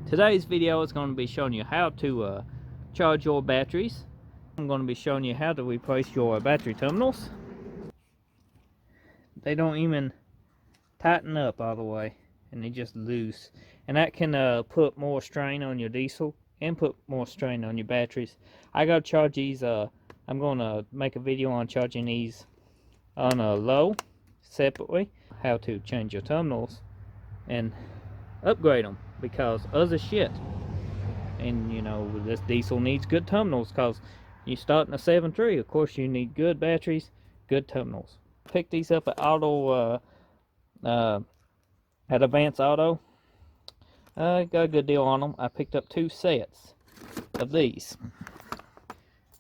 Today's video is going to be showing you how to charge your batteries. I'm going to be showing you how to replace your battery terminals. They don't even tighten up all the way, and they just loose, and that can put more strain on your diesel and put more strain on your batteries. I gotta charge these. I'm going to make a video on charging these on a low separately, how to change your terminals and upgrade them, because other shit. And you know, this diesel needs good terminals, because you start in a 7.3, of course you need good batteries, good terminals. Pick these up at at Advance Auto. Got a good deal on them. I picked up 2 sets of these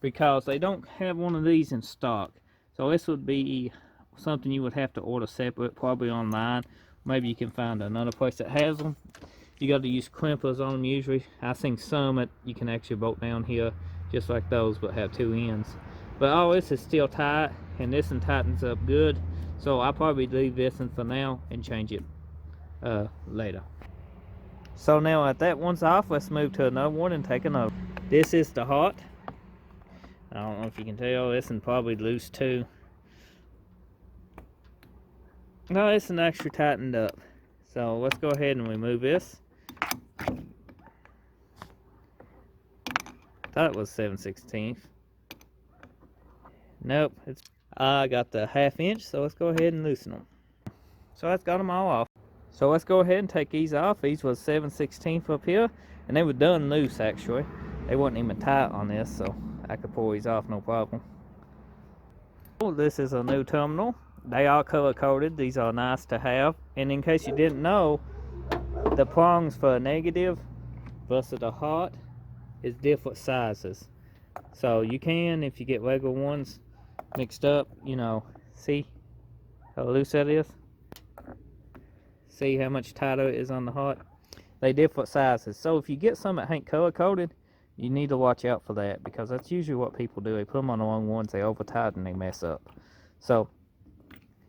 because they don't have one of these in stock. So this would be something you would have to order separate, probably online. Maybe you can find another place that has them. You got to use crimpers on them usually. I've seen some that you can actually bolt down here just like those, but have 2 ends. But all this is still tight, and this one tightens up good. So I'll probably leave this one for now and change it later. So now that that one's off, let's move to another one and take another. This is the hot. I don't know if you can tell, this one probably loose too. No, this one actually tightened up. So let's go ahead and remove this. Thought it was 7/16. Nope, I got the 1/2 inch, so let's go ahead and loosen them. So that's got them all off. So let's go ahead and take these off. These was 7/16 up here, and they were done loose actually. They wasn't even tight on this, so I could pull these off no problem. This is a new terminal. They are color coded. These are nice to have. And in case you didn't know, the prongs for a negative versus a hot is different sizes. So you can, if you get regular ones mixed up, you know, see how loose that is? See how much tighter it is on the hot? They different sizes. So if you get some that ain't color coded, you need to watch out for that, because that's usually what people do. They put them on the wrong ones, they over tighten, they mess up. So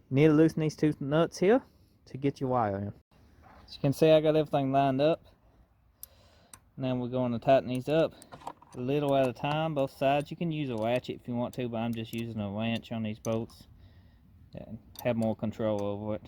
you need to loosen these 2 nuts here to get your wire in. As you can see, I got everything lined up. Now we're going to tighten these up a little at a time, both sides. You can use a ratchet if you want to, but I'm just using a wrench on these bolts and have more control over it.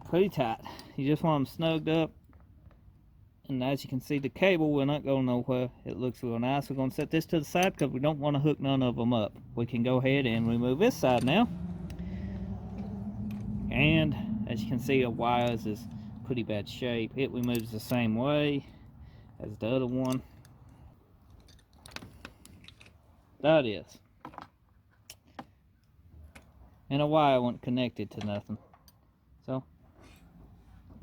Pretty tight. You just want them snugged up, and as you can see, the cable will not go nowhere. It looks real nice. We're going to set this to the side because we don't want to hook none of them up. We can go ahead and remove this side now, and as you can see, the wires is pretty bad shape. It removes the same way as the other one. That is, and the wire wasn't connected to nothing, so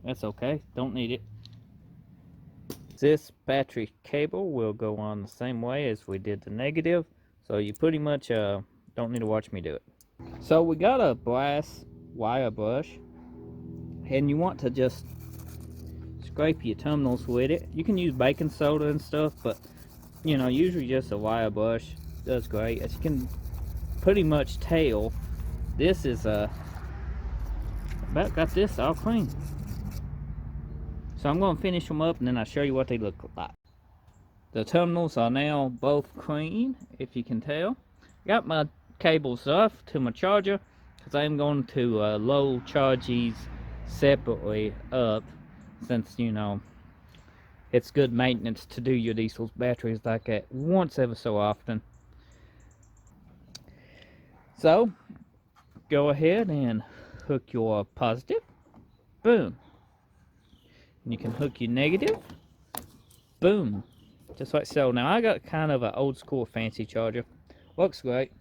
that's okay, don't need it. This battery cable will go on the same way as we did the negative, so you pretty much don't need to watch me do it. So we got a brass wire brush, and you want to just scrape your terminals with it. You can use baking soda and stuff, but you know, usually just a wire brush does great. As you can pretty much tell, this is about got this all clean. So I'm going to finish them up, and then I'll show you what they look like. The terminals are now both clean, if you can tell. Got my cables off to my charger, because I'm going to low charge these separately up, since, you know, it's good maintenance to do your diesel's batteries like that once ever so often. So go ahead and hook your positive. Boom. And you can hook your negative. Boom. Just like so. Now I got kind of an old school fancy charger. Works great.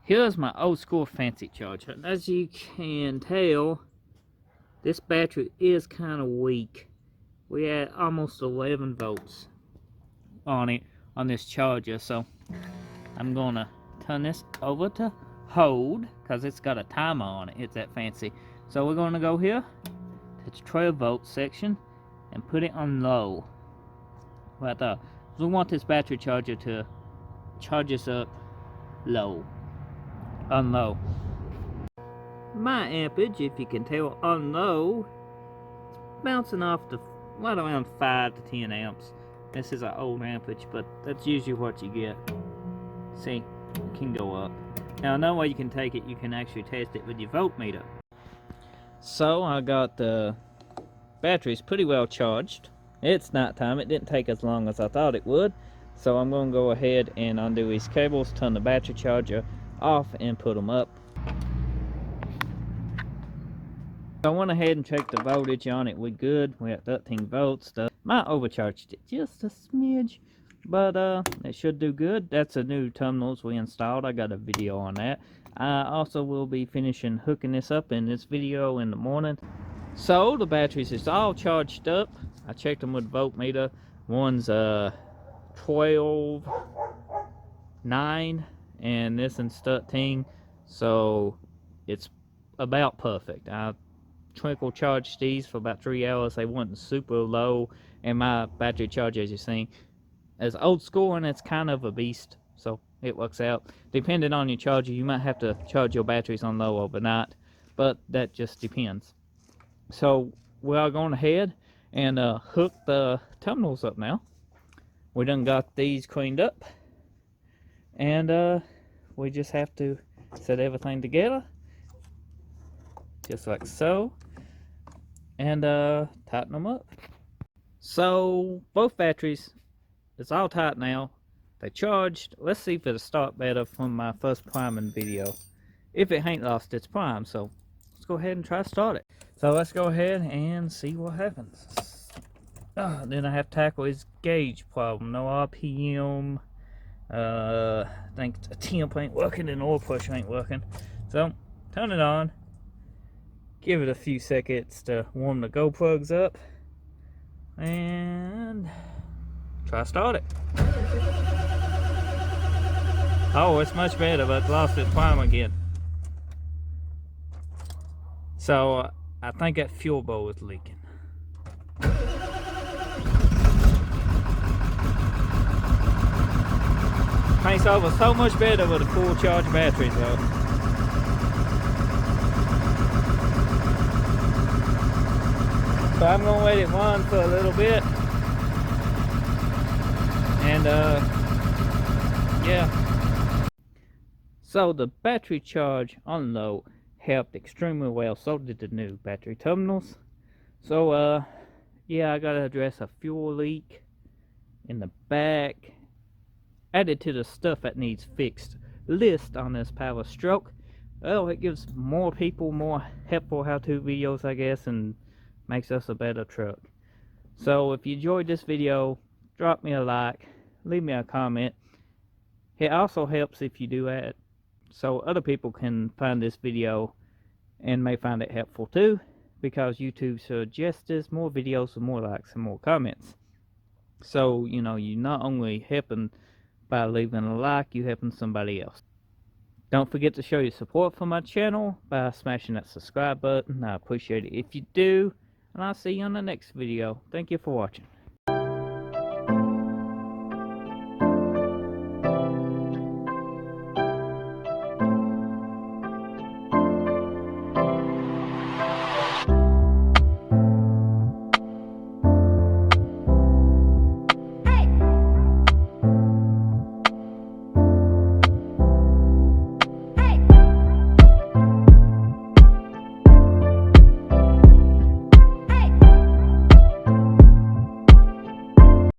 Here's my old school fancy charger. As you can tell, this battery is kind of weak. We had almost 11 volts. on it on this charger. So I'm gonna turn this over to hold because it's got a timer on it. It's that fancy. So we're gonna go here to the 12 volt section and put it on low right there. So we want this battery charger to charge us up low, on low. My ampage, if you can tell, on low, it's bouncing off to right around 5 to 10 amps. This is an old ampage, but that's usually what you get. See, it can go up. Now another way you can take it, you can actually test it with your voltmeter. So I got the batteries pretty well charged. It's nighttime. It didn't take as long as I thought it would. So I'm going to go ahead and undo these cables, turn the battery charger off, and put them up. I went ahead and checked the voltage on it. We're good. We're at 13 volts. Might overcharged it just a smidge, but it should do good. That's the new terminals we installed. I got a video on that. I also will be finishing hooking this up in this video in the morning. So the batteries is all charged up. I checked them with the voltmeter. One's 12.9 and this one's 13, so it's about perfect. I twinkle charged these for about 3 hours. They weren't super low, and my battery charger, as you see, is old school and it's kind of a beast, so it works out. Depending on your charger, you might have to charge your batteries on low overnight, but that just depends. So we're going ahead and hook the terminals up now. We done got these cleaned up, and we just have to set everything together just like so, and tighten them up. So both batteries, it's all tight now. They charged. Let's see if it'll start better from my first priming video. If it ain't lost its prime, so let's go ahead and try to start it. So let's go ahead and see what happens. Then I have to tackle his gauge problem. No RPM. I think the temp ain't working and oil pressure ain't working. So turn it on. Give it a few seconds to warm the go plugs up. And try to start it. Oh, it's much better, but lost its prime again. So I think that fuel bowl is leaking. Paints over so much better with a full charge battery though. So I'm gonna let it run for a little bit. And yeah. So the battery charge on low helped extremely well. So did the new battery terminals. So yeah, I gotta address a fuel leak in the back. Added to the stuff that needs fixed list on this Power Stroke. Well, it gives more people more helpful how-to videos, I guess, and makes us a better truck. So if you enjoyed this video, drop me a like, leave me a comment. It also helps if you do that, so other people can find this video and may find it helpful too, because YouTube suggests more videos with more likes and more comments. So, you know, you're not only helping by leaving a like, you helping somebody else. Don't forget to show your support for my channel by smashing that subscribe button. I appreciate it if you do, and I'll see you on the next video. Thank you for watching.